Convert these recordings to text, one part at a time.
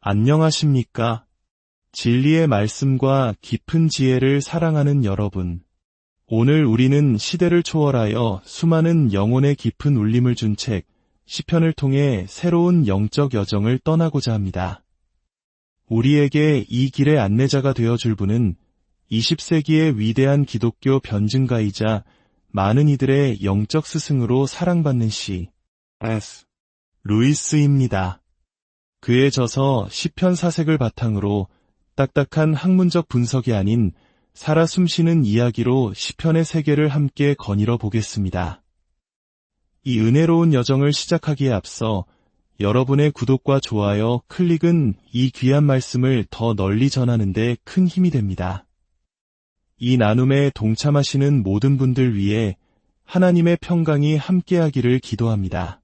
안녕하십니까? 진리의 말씀과 깊은 지혜를 사랑하는 여러분. 오늘 우리는 시대를 초월하여 수많은 영혼의 깊은 울림을 준 책, 시편을 통해 새로운 영적 여정을 떠나고자 합니다. 우리에게 이 길의 안내자가 되어줄 분은 20세기의 위대한 기독교 변증가이자 많은 이들의 영적 스승으로 사랑받는 C.S. 루이스입니다. 그의 저서 시편 사색을 바탕으로 딱딱한 학문적 분석이 아닌 살아 숨쉬는 이야기로 시편의 세계를 함께 거닐어 보겠습니다. 이 은혜로운 여정을 시작하기에 앞서 여러분의 구독과 좋아요, 클릭은 이 귀한 말씀을 더 널리 전하는 데 큰 힘이 됩니다. 이 나눔에 동참하시는 모든 분들 위해 하나님의 평강이 함께하기를 기도합니다.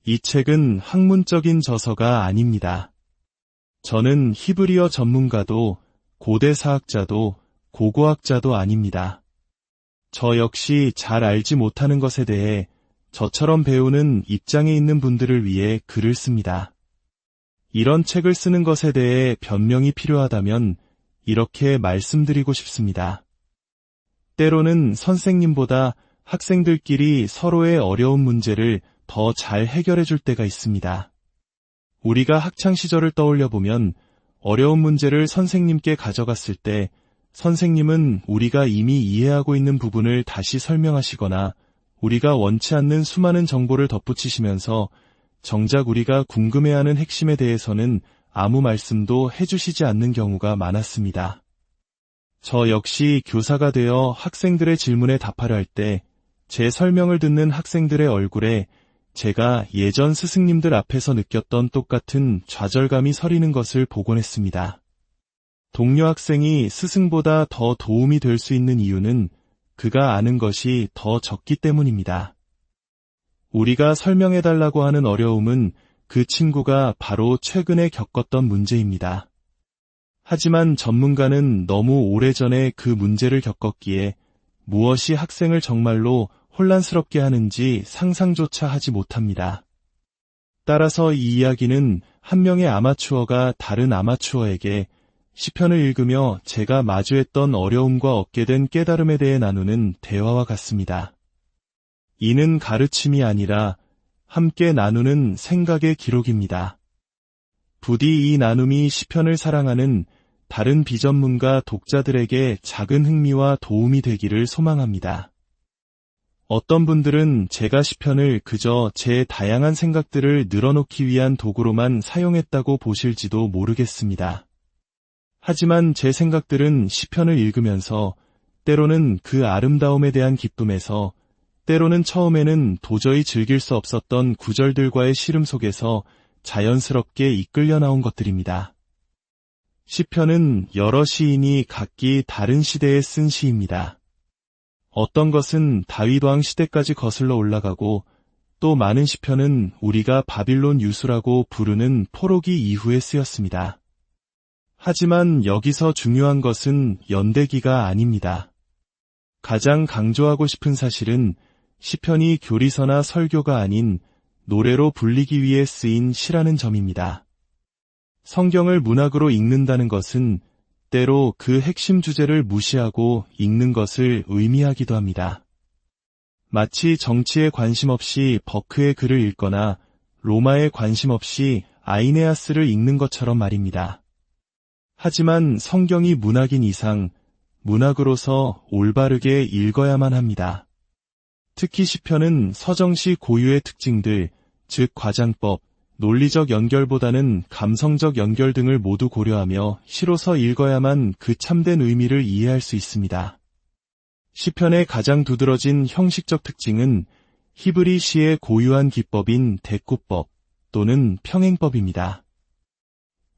이 책은 학문적인 저서가 아닙니다. 저는 히브리어 전문가도 고대 사학자도 고고학자도 아닙니다. 저 역시 잘 알지 못하는 것에 대해 저처럼 배우는 입장에 있는 분들을 위해 글을 씁니다. 이런 책을 쓰는 것에 대해 변명이 필요하다면 이렇게 말씀드리고 싶습니다. 때로는 선생님보다 학생들끼리 서로의 어려운 문제를 더 잘 해결해 줄 때가 있습니다. 우리가 학창시절을 떠올려보면 어려운 문제를 선생님께 가져갔을 때 선생님은 우리가 이미 이해하고 있는 부분을 다시 설명하시거나 우리가 원치 않는 수많은 정보를 덧붙이시면서 정작 우리가 궁금해하는 핵심에 대해서는 아무 말씀도 해주시지 않는 경우가 많았습니다. 저 역시 교사가 되어 학생들의 질문에 답하려 할 때 제 설명을 듣는 학생들의 얼굴에 제가 예전 스승님들 앞에서 느꼈던 똑같은 좌절감이 서리는 것을 보곤 했습니다. 동료 학생이 스승보다 더 도움이 될 수 있는 이유는 그가 아는 것이 더 적기 때문입니다. 우리가 설명해달라고 하는 어려움은 그 친구가 바로 최근에 겪었던 문제입니다. 하지만 전문가는 너무 오래전에 그 문제를 겪었기에 무엇이 학생을 정말로 혼란스럽게 하는지 상상조차 하지 못합니다. 따라서 이 이야기는 한 명의 아마추어가 다른 아마추어에게 시편을 읽으며 제가 마주했던 어려움과 얻게 된 깨달음에 대해 나누는 대화와 같습니다. 이는 가르침이 아니라 함께 나누는 생각의 기록입니다. 부디 이 나눔이 시편을 사랑하는 다른 비전문가 독자들에게 작은 흥미와 도움이 되기를 소망합니다. 어떤 분들은 제가 시편을 그저 제 다양한 생각들을 늘어놓기 위한 도구로만 사용했다고 보실지도 모르겠습니다. 하지만 제 생각들은 시편을 읽으면서 때로는 그 아름다움에 대한 기쁨에서 때로는 처음에는 도저히 즐길 수 없었던 구절들과의 씨름 속에서 자연스럽게 이끌려 나온 것들입니다. 시편은 여러 시인이 각기 다른 시대에 쓴 시입니다. 어떤 것은 다윗 왕 시대까지 거슬러 올라가고 또 많은 시편은 우리가 바빌론 유수라고 부르는 포로기 이후에 쓰였습니다. 하지만 여기서 중요한 것은 연대기가 아닙니다. 가장 강조하고 싶은 사실은 시편이 교리서나 설교가 아닌 노래로 불리기 위해 쓰인 시라는 점입니다. 성경을 문학으로 읽는다는 것은 때로 그 핵심 주제를 무시하고 읽는 것을 의미하기도 합니다. 마치 정치에 관심 없이 버크의 글을 읽거나 로마에 관심 없이 아이네아스를 읽는 것처럼 말입니다. 하지만 성경이 문학인 이상 문학으로서 올바르게 읽어야만 합니다. 특히 시편은 서정시 고유의 특징들, 즉 과장법, 논리적 연결보다는 감성적 연결 등을 모두 고려하며 시로서 읽어야만 그 참된 의미를 이해할 수 있습니다. 시편의 가장 두드러진 형식적 특징은 히브리 시의 고유한 기법인 대꾸법 또는 평행법입니다.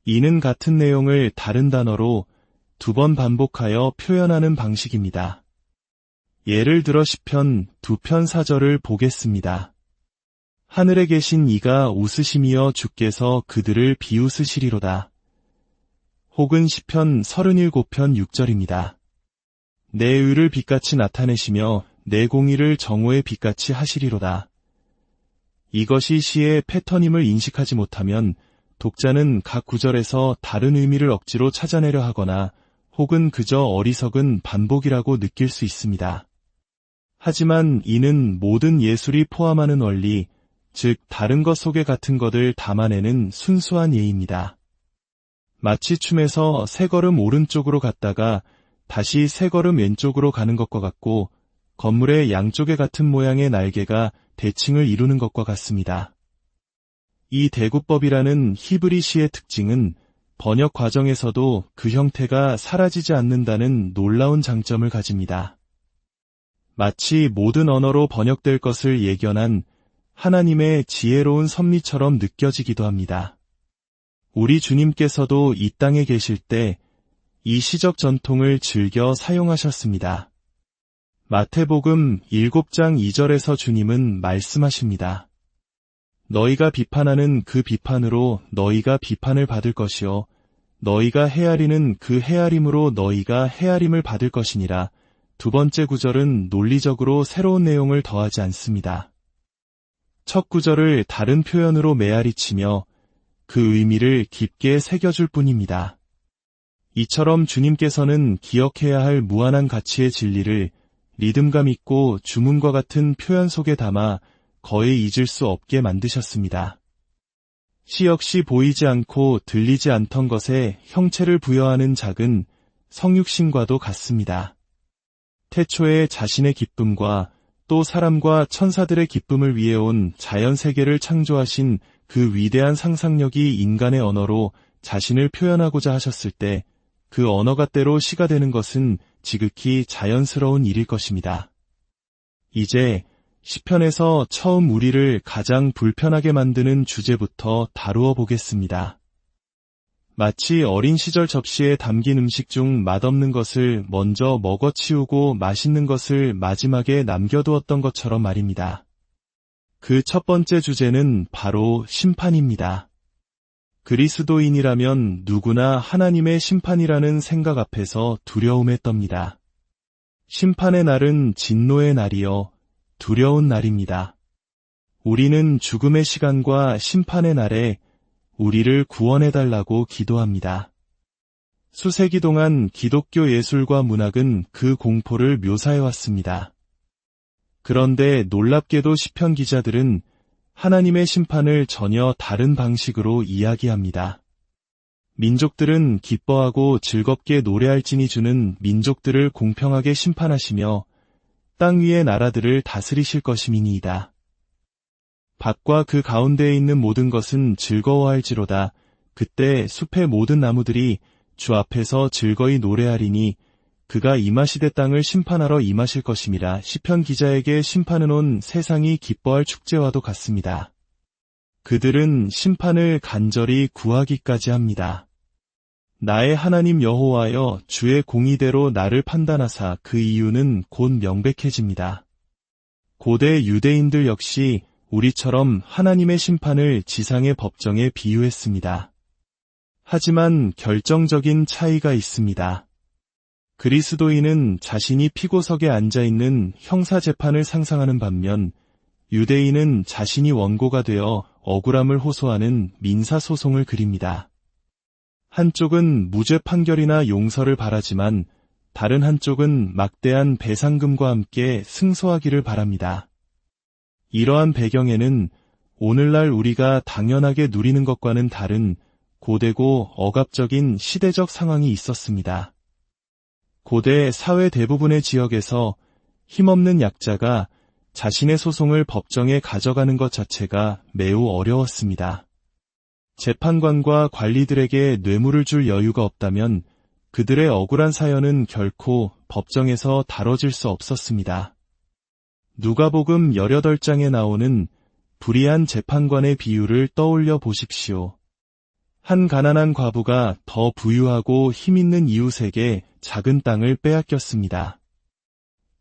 이는 같은 내용을 다른 단어로 2번 반복하여 표현하는 방식입니다. 예를 들어 시편 2편 4절을 보겠습니다. 하늘에 계신 이가 웃으심이여 주께서 그들을 비웃으시리로다. 혹은 시편 37편 6절입니다. 내 의를 빛같이 나타내시며 내 공의를 정오의 빛같이 하시리로다. 이것이 시의 패턴임을 인식하지 못하면 독자는 각 구절에서 다른 의미를 억지로 찾아내려 하거나 혹은 그저 어리석은 반복이라고 느낄 수 있습니다. 하지만 이는 모든 예술이 포함하는 원리, 즉 다른 것 속에 같은 것을 담아내는 순수한 예입니다. 마치 춤에서 세 걸음 오른쪽으로 갔다가 다시 세 걸음 왼쪽으로 가는 것과 같고 건물의 양쪽에 같은 모양의 날개가 대칭을 이루는 것과 같습니다. 이 대구법이라는 히브리 시의 특징은 번역 과정에서도 그 형태가 사라지지 않는다는 놀라운 장점을 가집니다. 마치 모든 언어로 번역될 것을 예견한 하나님의 지혜로운 섭리처럼 느껴지기도 합니다. 우리 주님께서도 이 땅에 계실 때 이 시적 전통을 즐겨 사용하셨습니다. 마태복음 7장 2절에서 주님은 말씀하십니다. 너희가 비판하는 그 비판으로 너희가 비판을 받을 것이요 너희가 헤아리는 그 헤아림으로 너희가 헤아림을 받을 것이니라. 두 번째 구절은 논리적으로 새로운 내용을 더하지 않습니다. 첫 구절을 다른 표현으로 메아리치며 그 의미를 깊게 새겨줄 뿐입니다. 이처럼 주님께서는 기억해야 할 무한한 가치의 진리를 리듬감 있고 주문과 같은 표현 속에 담아 거의 잊을 수 없게 만드셨습니다. 시 역시 보이지 않고 들리지 않던 것에 형체를 부여하는 작은 성육신과도 같습니다. 태초에 자신의 기쁨과 또 사람과 천사들의 기쁨을 위해 온 자연 세계를 창조하신 그 위대한 상상력이 인간의 언어로 자신을 표현하고자 하셨을 때 그 언어가 때로 시가 되는 것은 지극히 자연스러운 일일 것입니다. 이제 시편에서 처음 우리를 가장 불편하게 만드는 주제부터 다루어 보겠습니다. 마치 어린 시절 접시에 담긴 음식 중 맛없는 것을 먼저 먹어치우고 맛있는 것을 마지막에 남겨두었던 것처럼 말입니다. 그 첫 번째 주제는 바로 심판입니다. 그리스도인이라면 누구나 하나님의 심판이라는 생각 앞에서 두려움에 떱니다. 심판의 날은 진노의 날이요 두려운 날입니다. 우리는 죽음의 시간과 심판의 날에 우리를 구원해달라고 기도합니다. 수세기 동안 기독교 예술과 문학은 그 공포를 묘사해왔습니다. 그런데 놀랍게도 시편 기자들은 하나님의 심판을 전혀 다른 방식으로 이야기합니다. 민족들은 기뻐하고 즐겁게 노래할지니 주는 민족들을 공평하게 심판하시며 땅 위의 나라들을 다스리실 것임이니이다. 밭과 그 가운데에 있는 모든 것은 즐거워할지로다. 그때 숲의 모든 나무들이 주 앞에서 즐거이 노래하리니 그가 임하시되 땅을 심판하러 임하실 것임이라. 시편 기자에게 심판은 온 세상이 기뻐할 축제와도 같습니다. 그들은 심판을 간절히 구하기까지 합니다. 나의 하나님 여호와여 주의 공의대로 나를 판단하사. 그 이유는 곧 명백해집니다. 고대 유대인들 역시 우리처럼 하나님의 심판을 지상의 법정에 비유했습니다. 하지만 결정적인 차이가 있습니다. 그리스도인은 자신이 피고석에 앉아있는 형사재판을 상상하는 반면 유대인은 자신이 원고가 되어 억울함을 호소하는 민사소송을 그립니다. 한쪽은 무죄 판결이나 용서를 바라지만 다른 한쪽은 막대한 배상금과 함께 승소하기를 바랍니다. 이러한 배경에는 오늘날 우리가 당연하게 누리는 것과는 다른 고되고 억압적인 시대적 상황이 있었습니다. 고대 사회 대부분의 지역에서 힘없는 약자가 자신의 소송을 법정에 가져가는 것 자체가 매우 어려웠습니다. 재판관과 관리들에게 뇌물을 줄 여유가 없다면 그들의 억울한 사연은 결코 법정에서 다뤄질 수 없었습니다. 누가복음 18장에 나오는 불의한 재판관의 비유를 떠올려 보십시오. 한 가난한 과부가 더 부유하고 힘있는 이웃에게 작은 땅을 빼앗겼습니다.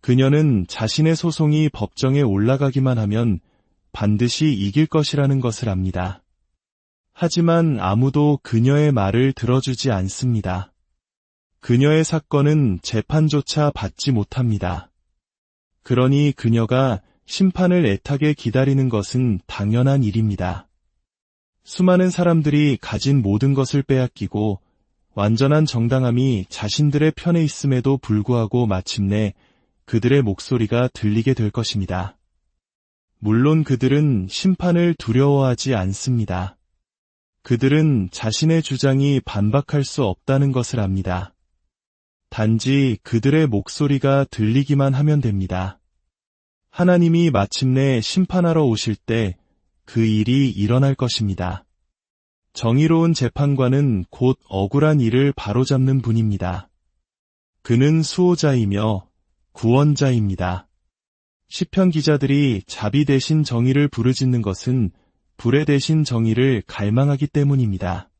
그녀는 자신의 소송이 법정에 올라가기만 하면 반드시 이길 것이라는 것을 압니다. 하지만 아무도 그녀의 말을 들어주지 않습니다. 그녀의 사건은 재판조차 받지 못합니다. 그러니 그녀가 심판을 애타게 기다리는 것은 당연한 일입니다. 수많은 사람들이 가진 모든 것을 빼앗기고 완전한 정당함이 자신들의 편에 있음에도 불구하고 마침내 그들의 목소리가 들리게 될 것입니다. 물론 그들은 심판을 두려워하지 않습니다. 그들은 자신의 주장이 반박할 수 없다는 것을 압니다. 단지 그들의 목소리가 들리기만 하면 됩니다. 하나님이 마침내 심판하러 오실 때 그 일이 일어날 것입니다. 정의로운 재판관은 곧 억울한 일을 바로잡는 분입니다. 그는 수호자이며 구원자입니다. 시편 기자들이 자비 대신 정의를 부르짖는 것은 불의 대신 정의를 갈망하기 때문입니다.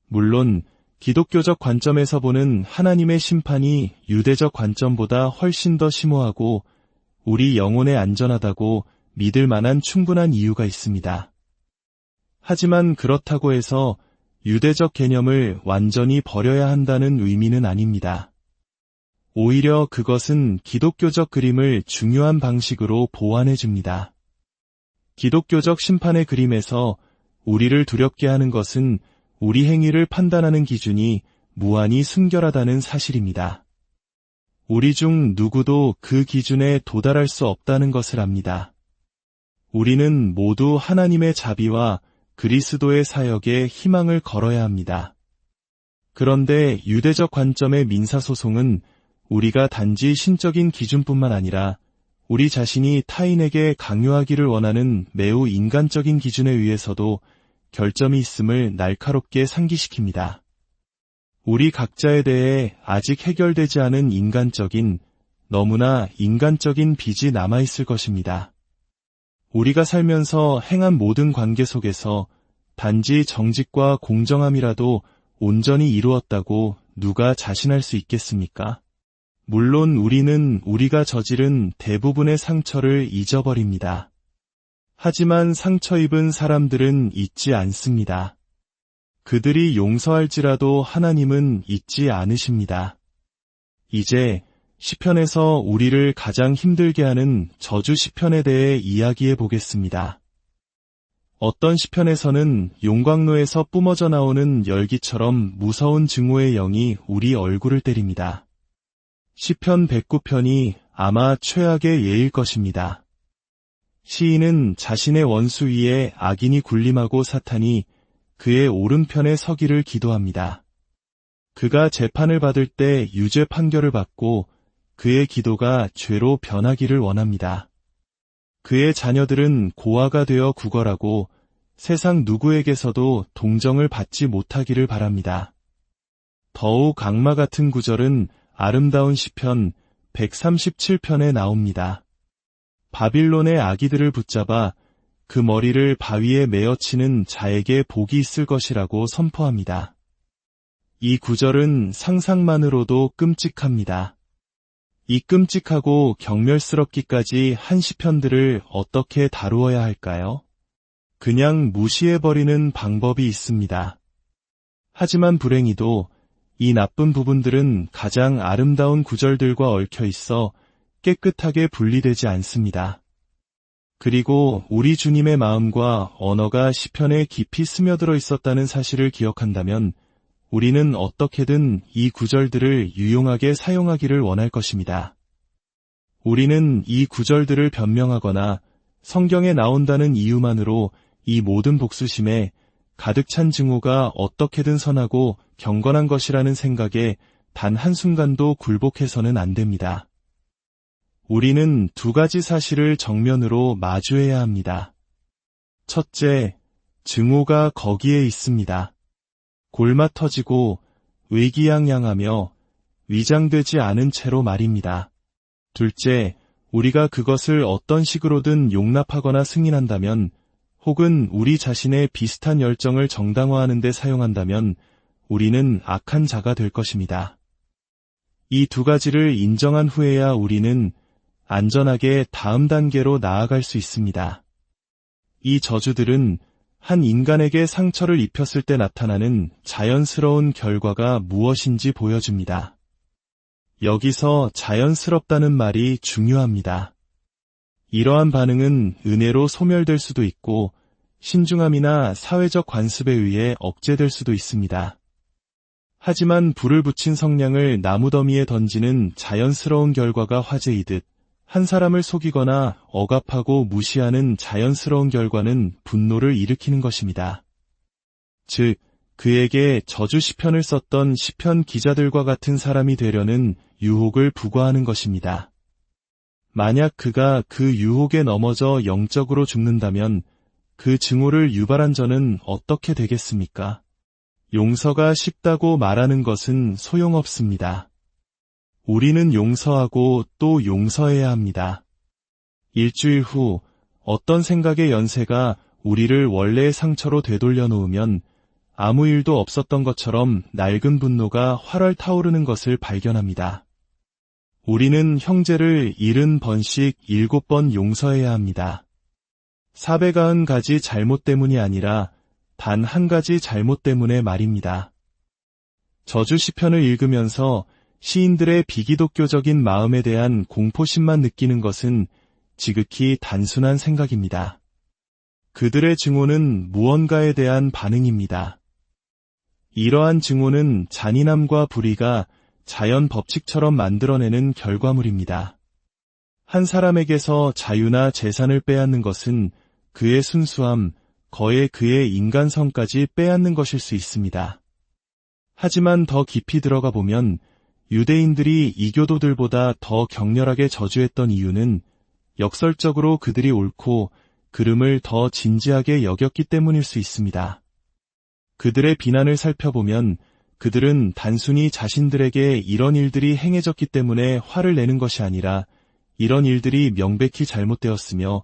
물론 기독교적 관점에서 보는 하나님의 심판이 유대적 관점보다 훨씬 더 심오하고 우리 영혼에 안전하다고 믿을 만한 충분한 이유가 있습니다. 하지만 그렇다고 해서 유대적 개념을 완전히 버려야 한다는 의미는 아닙니다. 오히려 그것은 기독교적 그림을 중요한 방식으로 보완해 줍니다. 기독교적 심판의 그림에서 우리를 두렵게 하는 것은 우리 행위를 판단하는 기준이 무한히 순결하다는 사실입니다. 우리 중 누구도 그 기준에 도달할 수 없다는 것을 압니다. 우리는 모두 하나님의 자비와 그리스도의 사역에 희망을 걸어야 합니다. 그런데 유대적 관점의 민사소송은 우리가 단지 신적인 기준뿐만 아니라 우리 자신이 타인에게 강요하기를 원하는 매우 인간적인 기준에 의해서도 결점이 있음을 날카롭게 상기시킵니다. 우리 각자에 대해 아직 해결되지 않은 인간적인, 너무나 인간적인 빚이 남아있을 것입니다. 우리가 살면서 행한 모든 관계 속에서 단지 정직과 공정함이라도 온전히 이루었다고 누가 자신할 수 있겠습니까? 물론 우리는 우리가 저지른 대부분의 상처를 잊어버립니다. 하지만 상처 입은 사람들은 잊지 않습니다. 그들이 용서할지라도 하나님은 잊지 않으십니다. 이제 시편에서 우리를 가장 힘들게 하는 저주 시편에 대해 이야기해 보겠습니다. 어떤 시편에서는 용광로에서 뿜어져 나오는 열기처럼 무서운 증오의 영이 우리 얼굴을 때립니다. 시편 109편이 아마 최악의 예일 것입니다. 시인은 자신의 원수 위에 악인이 군림하고 사탄이 그의 오른편에 서기를 기도합니다. 그가 재판을 받을 때 유죄 판결을 받고 그의 기도가 죄로 변하기를 원합니다. 그의 자녀들은 고아가 되어 구걸하고 세상 누구에게서도 동정을 받지 못하기를 바랍니다. 더욱 악마 같은 구절은 아름다운 시편 137편에 나옵니다. 바빌론의 아기들을 붙잡아 그 머리를 바위에 메어치는 자에게 복이 있을 것이라고 선포합니다. 이 구절은 상상만으로도 끔찍합니다. 이 끔찍하고 경멸스럽기까지 한 시편들을 어떻게 다루어야 할까요? 그냥 무시해버리는 방법이 있습니다. 하지만 불행히도 이 나쁜 부분들은 가장 아름다운 구절들과 얽혀 있어 깨끗하게 분리되지 않습니다. 그리고 우리 주님의 마음과 언어가 시편에 깊이 스며들어 있었다는 사실을 기억한다면 우리는 어떻게든 이 구절들을 유용하게 사용하기를 원할 것입니다. 우리는 이 구절들을 변명하거나 성경에 나온다는 이유만으로 이 모든 복수심에 가득 찬 증오가 어떻게든 선하고 경건한 것이라는 생각에 단 한순간도 굴복해서는 안 됩니다. 우리는 두 가지 사실을 정면으로 마주해야 합니다. 첫째, 증오가 거기에 있습니다. 골마 터지고 의기양양하며 위장되지 않은 채로 말입니다. 둘째, 우리가 그것을 어떤 식으로든 용납하거나 승인한다면 혹은 우리 자신의 비슷한 열정을 정당화하는 데 사용한다면 우리는 악한 자가 될 것입니다. 이 두 가지를 인정한 후에야 우리는 안전하게 다음 단계로 나아갈 수 있습니다. 이 저주들은 한 인간에게 상처를 입혔을 때 나타나는 자연스러운 결과가 무엇인지 보여줍니다. 여기서 자연스럽다는 말이 중요합니다. 이러한 반응은 은혜로 소멸될 수도 있고 신중함이나 사회적 관습에 의해 억제될 수도 있습니다. 하지만 불을 붙인 성냥을 나무더미에 던지는 자연스러운 결과가 화재이듯 한 사람을 속이거나 억압하고 무시하는 자연스러운 결과는 분노를 일으키는 것입니다. 즉, 그에게 저주 시편을 썼던 시편 기자들과 같은 사람이 되려는 유혹을 부과하는 것입니다. 만약 그가 그 유혹에 넘어져 영적으로 죽는다면 그 증오를 유발한 저는 어떻게 되겠습니까? 용서가 쉽다고 말하는 것은 소용없습니다. 우리는 용서하고 또 용서해야 합니다. 일주일 후 어떤 생각의 연쇄가 우리를 원래의 상처로 되돌려 놓으면 아무 일도 없었던 것처럼 낡은 분노가 활활 타오르는 것을 발견합니다. 우리는 형제를 70번씩 7번 용서해야 합니다. 490가지 잘못 때문이 아니라 단 한 가지 잘못 때문에 말입니다. 저주 시편을 읽으면서 시인들의 비기독교적인 마음에 대한 공포심만 느끼는 것은 지극히 단순한 생각입니다. 그들의 증오는 무언가에 대한 반응입니다. 이러한 증오는 잔인함과 불의가 자연 법칙처럼 만들어내는 결과물입니다. 한 사람에게서 자유나 재산을 빼앗는 것은 그의 순수함, 거의 그의 인간성까지 빼앗는 것일 수 있습니다. 하지만 더 깊이 들어가 보면 유대인들이 이교도들보다 더 격렬하게 저주했던 이유는 역설적으로 그들이 옳고 그름을 더 진지하게 여겼기 때문일 수 있습니다. 그들의 비난을 살펴보면 그들은 단순히 자신들에게 이런 일들이 행해졌기 때문에 화를 내는 것이 아니라 이런 일들이 명백히 잘못되었으며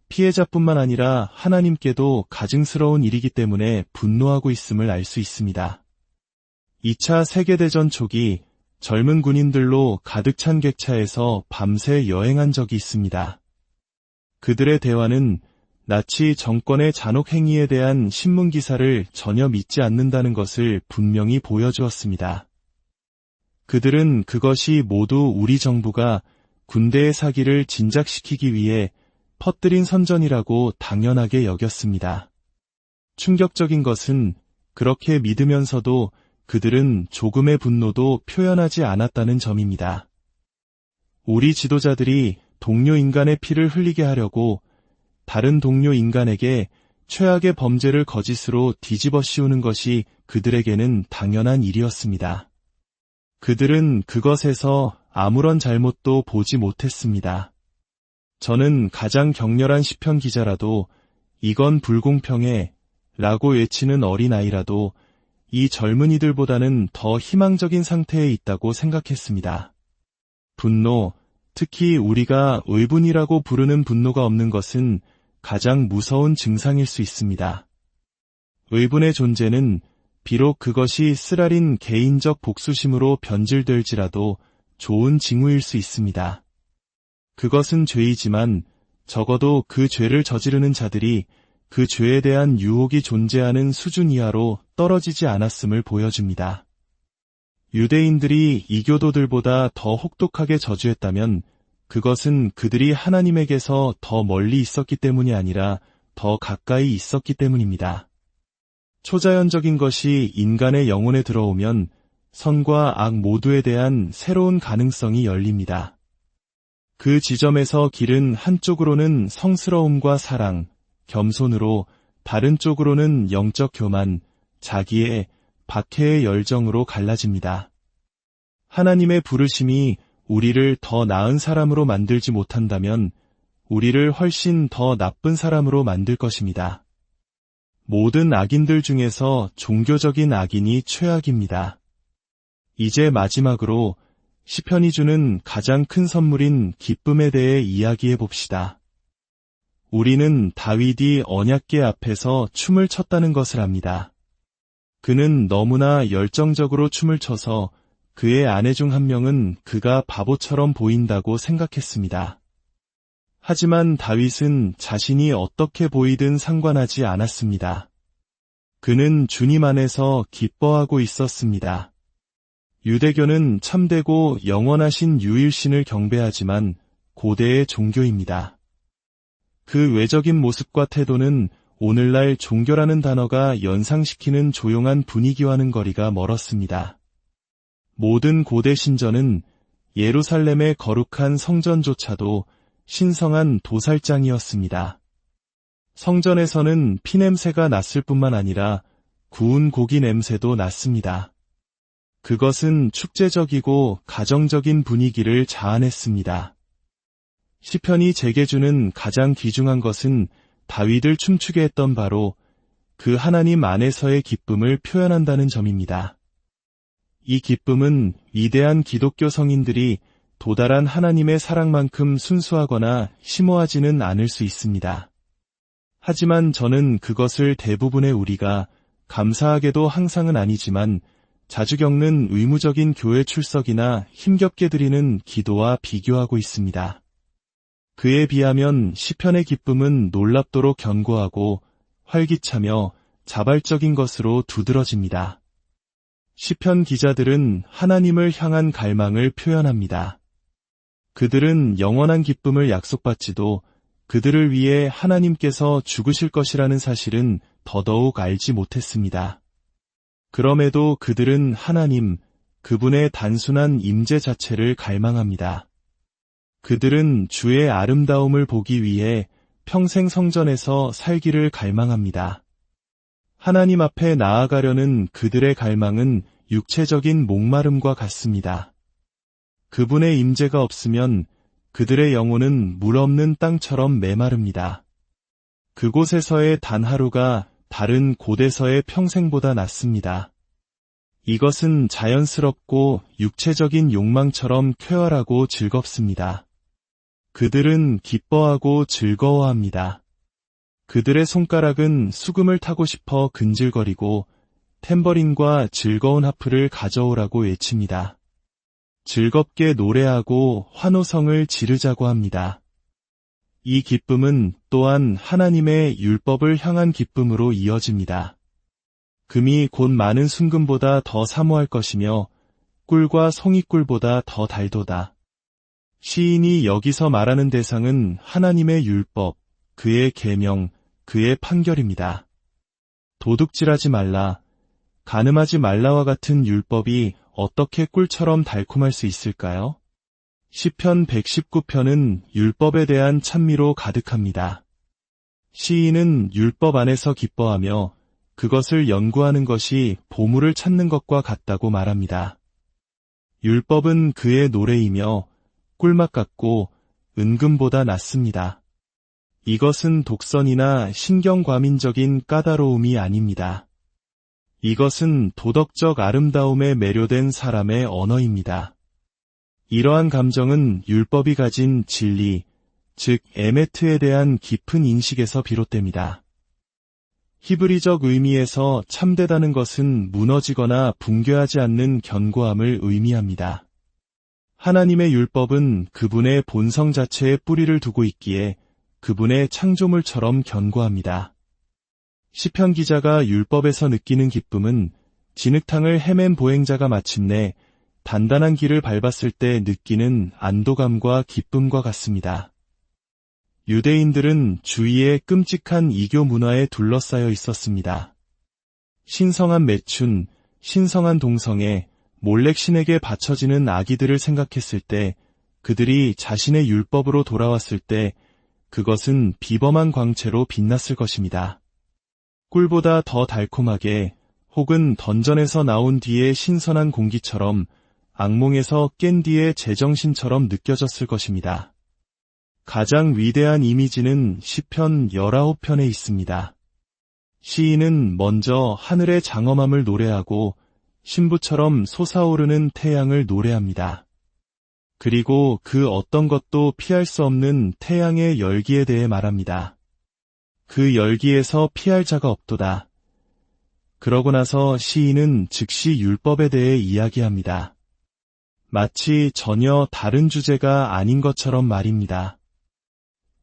피해자뿐만 아니라 하나님께도 가증스러운 일이기 때문에 분노하고 있음을 알 수 있습니다. 2차 세계대전 초기 젊은 군인들로 가득 찬 객차에서 밤새 여행한 적이 있습니다. 그들의 대화는 나치 정권의 잔혹 행위에 대한 신문 기사를 전혀 믿지 않는다는 것을 분명히 보여주었습니다. 그들은 그것이 모두 우리 정부가 군대의 사기를 진작시키기 위해 퍼뜨린 선전이라고 당연하게 여겼습니다. 충격적인 것은 그렇게 믿으면서도 그들은 조금의 분노도 표현하지 않았다는 점입니다. 우리 지도자들이 동료 인간의 피를 흘리게 하려고 다른 동료 인간에게 최악의 범죄를 거짓으로 뒤집어 씌우는 것이 그들에게는 당연한 일이었습니다. 그들은 그것에서 아무런 잘못도 보지 못했습니다. 저는 가장 격렬한 시편 기자라도 이건 불공평해 라고 외치는 어린아이라도 이 젊은이들보다는 더 희망적인 상태에 있다고 생각했습니다. 분노, 특히 우리가 의분이라고 부르는 분노가 없는 것은 가장 무서운 증상일 수 있습니다. 의분의 존재는 비록 그것이 쓰라린 개인적 복수심으로 변질될지라도 좋은 징후일 수 있습니다. 그것은 죄이지만 적어도 그 죄를 저지르는 자들이 그 죄에 대한 유혹이 존재하는 수준 이하로 떨어지지 않았음을 보여줍니다. 유대인들이 이교도들보다 더 혹독하게 저주했다면 그것은 그들이 하나님에게서 더 멀리 있었기 때문이 아니라 더 가까이 있었기 때문입니다. 초자연적인 것이 인간의 영혼에 들어오면 선과 악 모두에 대한 새로운 가능성이 열립니다. 그 지점에서 길은 한쪽으로는 성스러움과 사랑, 겸손으로 다른 쪽으로는 영적 교만, 자기의 박해의 열정으로 갈라집니다. 하나님의 부르심이 우리를 더 나은 사람으로 만들지 못한다면 우리를 훨씬 더 나쁜 사람으로 만들 것입니다. 모든 악인들 중에서 종교적인 악인이 최악입니다. 이제 마지막으로 시편이 주는 가장 큰 선물인 기쁨에 대해 이야기해 봅시다. 우리는 다윗이 언약궤 앞에서 춤을 췄다는 것을 압니다. 그는 너무나 열정적으로 춤을 춰서 그의 아내 중 한 명은 그가 바보처럼 보인다고 생각했습니다. 하지만 다윗은 자신이 어떻게 보이든 상관하지 않았습니다. 그는 주님 안에서 기뻐하고 있었습니다. 유대교는 참되고 영원하신 유일신을 경배하지만 고대의 종교입니다. 그 외적인 모습과 태도는 오늘날 종교라는 단어가 연상시키는 조용한 분위기와는 거리가 멀었습니다. 모든 고대 신전은 예루살렘의 거룩한 성전조차도 신성한 도살장이었습니다. 성전에서는 피냄새가 났을 뿐만 아니라 구운 고기 냄새도 났습니다. 그것은 축제적이고 가정적인 분위기를 자아냈습니다. 시편이 제게 주는 가장 귀중한 것은 다윗을 춤추게 했던 바로 그 하나님 안에서의 기쁨을 표현한다는 점입니다. 이 기쁨은 위대한 기독교 성인들이 도달한 하나님의 사랑만큼 순수하거나 심오하지는 않을 수 있습니다. 하지만 저는 그것을 대부분의 우리가 감사하게도 항상은 아니지만 자주 겪는 의무적인 교회 출석이나 힘겹게 드리는 기도와 비교하고 있습니다. 그에 비하면 시편의 기쁨은 놀랍도록 견고하고 활기차며 자발적인 것으로 두드러집니다. 시편 기자들은 하나님을 향한 갈망을 표현합니다. 그들은 영원한 기쁨을 약속받지도 그들을 위해 하나님께서 죽으실 것이라는 사실은 더더욱 알지 못했습니다. 그럼에도 그들은 하나님, 그분의 단순한 임재 자체를 갈망합니다. 그들은 주의 아름다움을 보기 위해 평생 성전에서 살기를 갈망합니다. 하나님 앞에 나아가려는 그들의 갈망은 육체적인 목마름과 같습니다. 그분의 임재가 없으면 그들의 영혼은 물 없는 땅처럼 메마릅니다. 그곳에서의 단 하루가 다른 곳에서의 평생보다 낫습니다. 이것은 자연스럽고 육체적인 욕망처럼 쾌활하고 즐겁습니다. 그들은 기뻐하고 즐거워합니다. 그들의 손가락은 수금을 타고 싶어 근질거리고 탬버린과 즐거운 하프를 가져오라고 외칩니다. 즐겁게 노래하고 환호성을 지르자고 합니다. 이 기쁨은 또한 하나님의 율법을 향한 기쁨으로 이어집니다. 금이 곧 많은 순금보다 더 사모할 것이며 꿀과 송이꿀보다 더 달도다. 시인이 여기서 말하는 대상은 하나님의 율법, 그의 계명, 그의 판결입니다. 도둑질하지 말라, 간음하지 말라와 같은 율법이 어떻게 꿀처럼 달콤할 수 있을까요? 시편 119편은 율법에 대한 찬미로 가득합니다. 시인은 율법 안에서 기뻐하며 그것을 연구하는 것이 보물을 찾는 것과 같다고 말합니다. 율법은 그의 노래이며 꿀맛 같고 은금보다 낫습니다. 이것은 독선이나 신경과민적인 까다로움이 아닙니다. 이것은 도덕적 아름다움에 매료된 사람의 언어입니다. 이러한 감정은 율법이 가진 진리, 즉 에메트에 대한 깊은 인식에서 비롯됩니다. 히브리적 의미에서 참되다는 것은 무너지거나 붕괴하지 않는 견고함을 의미합니다. 하나님의 율법은 그분의 본성 자체에 뿌리를 두고 있기에 그분의 창조물처럼 견고합니다. 시편 기자가 율법에서 느끼는 기쁨은 진흙탕을 헤맨 보행자가 마침내 단단한 길을 밟았을 때 느끼는 안도감과 기쁨과 같습니다. 유대인들은 주위에 끔찍한 이교 문화에 둘러싸여 있었습니다. 신성한 매춘, 신성한 동성애, 몰렉 신에게 바쳐지는 아기들을 생각했을 때 그들이 자신의 율법으로 돌아왔을 때 그것은 비범한 광채로 빛났을 것입니다. 꿀보다 더 달콤하게 혹은 던전에서 나온 뒤의 신선한 공기처럼 악몽에서 깬 뒤의 제정신처럼 느껴졌을 것입니다. 가장 위대한 이미지는 시편 19편에 있습니다. 시인은 먼저 하늘의 장엄함을 노래하고 신부처럼 솟아오르는 태양을 노래합니다. 그리고 그 어떤 것도 피할 수 없는 태양의 열기에 대해 말합니다. 그 열기에서 피할 자가 없도다. 그러고 나서 시인은 즉시 율법에 대해 이야기합니다. 마치 전혀 다른 주제가 아닌 것처럼 말입니다.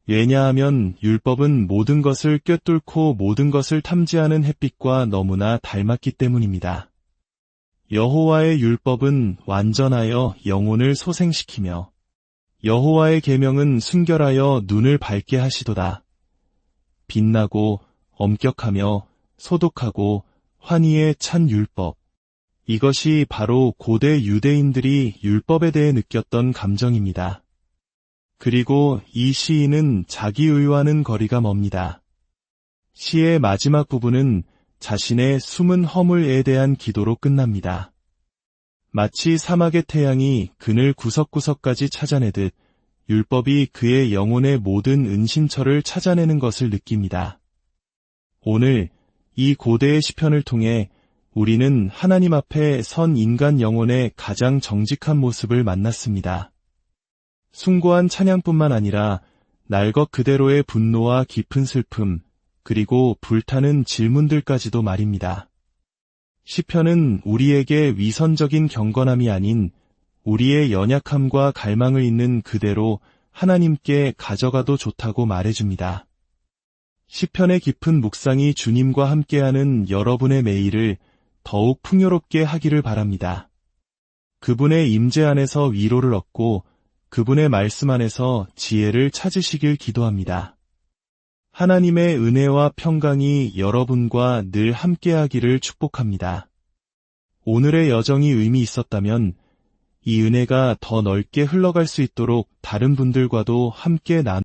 왜냐하면 율법은 모든 것을 꿰뚫고 모든 것을 탐지하는 햇빛과 너무나 닮았기 때문입니다. 여호와의 율법은 완전하여 영혼을 소생시키며 여호와의 계명은 순결하여 눈을 밝게 하시도다. 빛나고 엄격하며 소독하고 환희에 찬 율법. 이것이 바로 고대 유대인들이 율법에 대해 느꼈던 감정입니다. 그리고 이 시인은 자기의와는 거리가 멉니다. 시의 마지막 부분은 자신의 숨은 허물에 대한 기도로 끝납니다. 마치 사막의 태양이 그늘 구석구석까지 찾아내듯 율법이 그의 영혼의 모든 은신처를 찾아내는 것을 느낍니다. 오늘 이 고대의 시편을 통해 우리는 하나님 앞에 선 인간 영혼의 가장 정직한 모습을 만났습니다. 숭고한 찬양뿐만 아니라 날 것 그대로의 분노와 깊은 슬픔, 그리고 불타는 질문들까지도 말입니다. 시편은 우리에게 위선적인 경건함이 아닌 우리의 연약함과 갈망을 있는 그대로 하나님께 가져가도 좋다고 말해줍니다. 시편의 깊은 묵상이 주님과 함께하는 여러분의 매일을 더욱 풍요롭게 하기를 바랍니다. 그분의 임재 안에서 위로를 얻고 그분의 말씀 안에서 지혜를 찾으시길 기도합니다. 하나님의 은혜와 평강이 여러분과 늘 함께하기를 축복합니다. 오늘의 여정이 의미 있었다면 이 은혜가 더 넓게 흘러갈 수 있도록 다른 분들과도 함께 나누